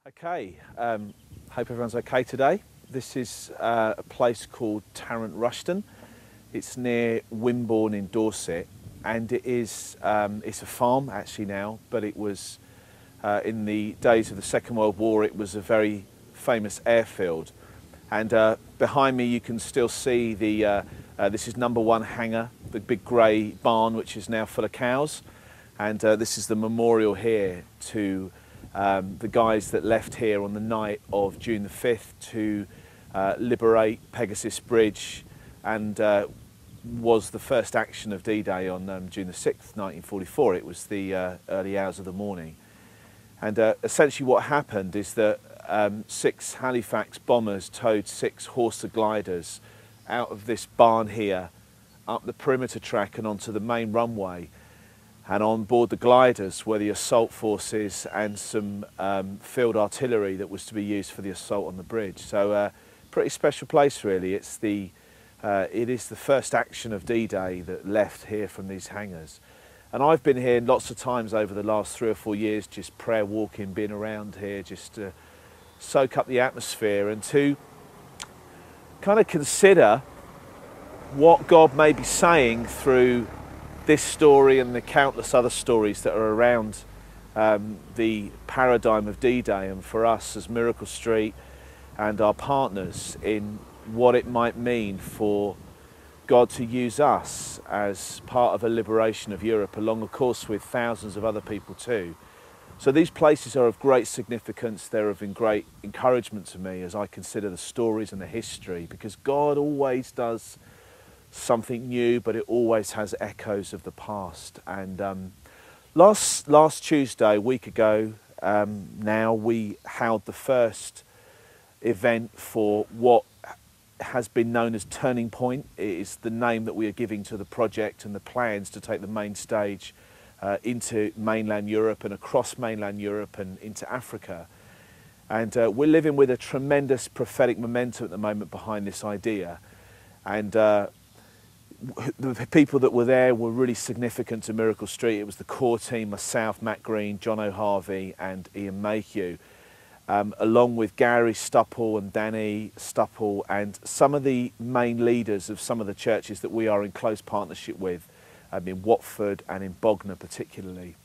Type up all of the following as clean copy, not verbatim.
Okay, hope everyone's okay today. This is a place called Tarrant Rushton. It's near Wimborne in Dorset, and it's a farm actually now, but it was in the days of the Second World War. It was a very famous airfield, and behind me you can still see the this is number one hangar, the big grey barn which is now full of cows, and this is the memorial here to the guys that left here on the night of June the 5th to liberate Pegasus Bridge, and was the first action of D-Day on June the 6th, 1944. It was the early hours of the morning. And essentially what happened is that 6 Halifax bombers towed 6 Horsa gliders out of this barn here, up the perimeter track and onto the main runway. And on board the gliders were the assault forces and some field artillery that was to be used for the assault on the bridge. So pretty special place really. It is the first action of D-Day that left here from these hangars. And I've been here lots of times over the last 3 or 4 years, just prayer walking, being around here, just to soak up the atmosphere and to kind of consider what God may be saying through this story and the countless other stories that are around the paradigm of D-Day, and for us as Miracle Street and our partners in what it might mean for God to use us as part of a liberation of Europe, along of course with thousands of other people too. So these places are of great significance. They're of great encouragement to me as I consider the stories and the history, because God always does something new, but it always has echoes of the past. And last Tuesday, a week ago now, we held the first event for what has been known as Turning Point. It is the name that we are giving to the project and the plans to take the main stage into mainland Europe and across mainland Europe and into Africa. And we're living with a tremendous prophetic momentum at the moment behind this idea. And the people that were there were really significant to Miracle Street. It was the core team, myself, Matt Green, John O'Harvey and Ian Mayhew, along with Gary Stupple and Danny Stupple and some of the main leaders of some of the churches that we are in close partnership with, in Watford and in Bognor particularly,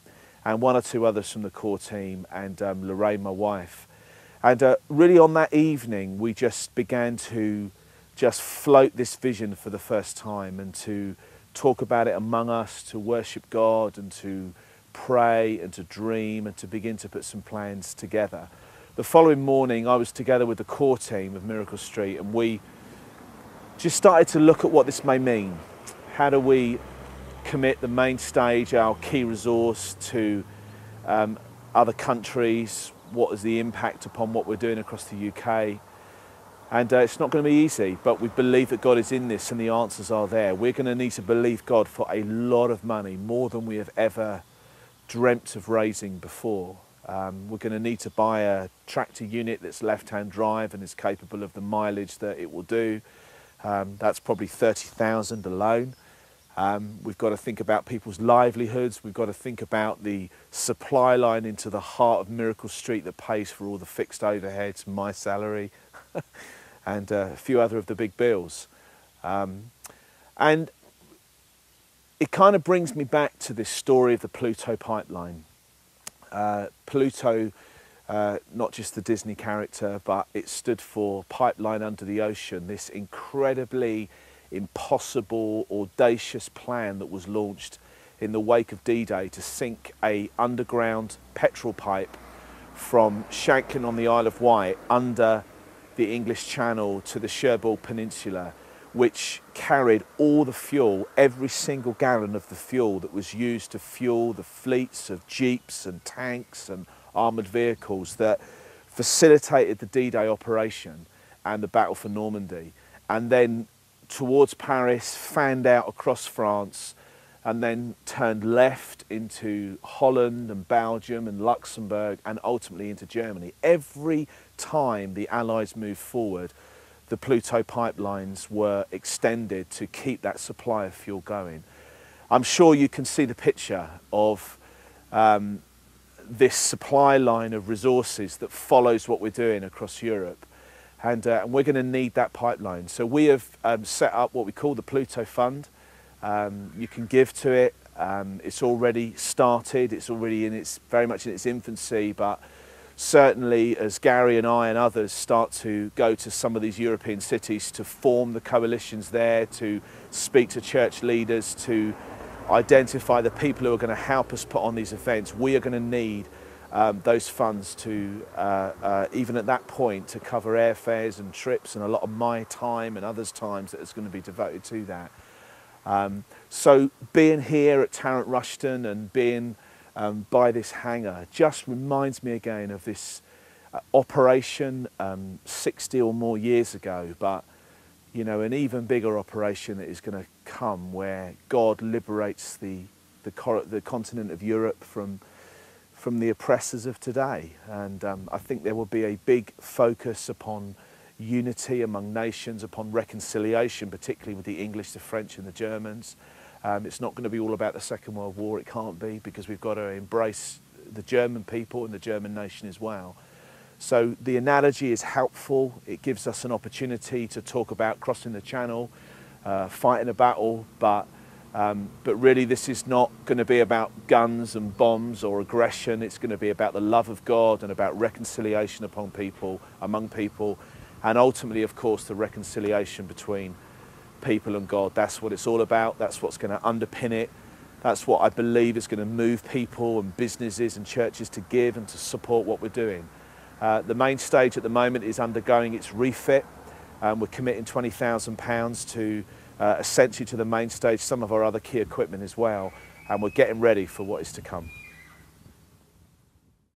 and 1 or 2 others from the core team, and Lorraine, my wife. And really on that evening we just began to just float this vision for the first time and to talk about it among us, to worship God and to pray and to dream and to begin to put some plans together. The following morning I was together with the core team of Miracle Street, and we just started to look at what this may mean. How do we commit the main stage, our key resource, to other countries? What is the impact upon what we're doing across the UK? And it's not going to be easy, but we believe that God is in this and the answers are there. We're going to need to believe God for a lot of money, more than we have ever dreamt of raising before. We're going to need to buy a tractor unit that's left-hand drive and is capable of the mileage that it will do. That's probably 30,000 alone. We've got to think about people's livelihoods. We've got to think about the supply line into the heart of Miracle Street that pays for all the fixed overheads, my salary, and a few other of the big bills. And it kind of brings me back to this story of the Pluto pipeline. Pluto, not just the Disney character, but it stood for Pipeline Under the Ocean, this incredibly impossible, audacious plan that was launched in the wake of D-Day to sink a underground petrol pipe from Shanklin on the Isle of Wight under the English Channel to the Cherbourg Peninsula, which carried all the fuel, every single gallon of the fuel that was used to fuel the fleets of jeeps and tanks and armoured vehicles that facilitated the D-Day operation and the battle for Normandy, and then towards Paris, fanned out across France, and then turned left into Holland and Belgium and Luxembourg and ultimately into Germany. Every time the Allies moved forward, the Pluto pipelines were extended to keep that supply of fuel going. I'm sure you can see the picture of this supply line of resources that follows what we're doing across Europe. And we're going to need that pipeline. So we have set up what we call the Pluto Fund. You can give to it. It's already started. It's already very much in its infancy, but certainly as Gary and I and others start to go to some of these European cities to form the coalitions there, to speak to church leaders, to identify the people who are going to help us put on these events, we are going to need those funds to, even at that point, to cover airfares and trips and a lot of my time and others' times that is going to be devoted to that. So being here at Tarrant Rushton and being by this hangar just reminds me again of this operation 60 or more years ago, but you know, an even bigger operation that is going to come where God liberates the continent of Europe from the oppressors of today. And I think there will be a big focus upon unity among nations, upon reconciliation, particularly with the English, the French and the Germans. It's not going to be all about the Second World War, it can't be, because we've got to embrace the German people and the German nation as well. So the analogy is helpful. It gives us an opportunity to talk about crossing the channel, fighting a battle, but really this is not going to be about guns and bombs or aggression. It's going to be about the love of God and about reconciliation among people, and ultimately, of course, the reconciliation between people and God. That's what it's all about. That's what's going to underpin it. That's what I believe is going to move people and businesses and churches to give and to support what we're doing. The main stage at the moment is undergoing its refit. We're committing £20,000 to essentially to the main stage, some of our other key equipment as well, and we're getting ready for what is to come.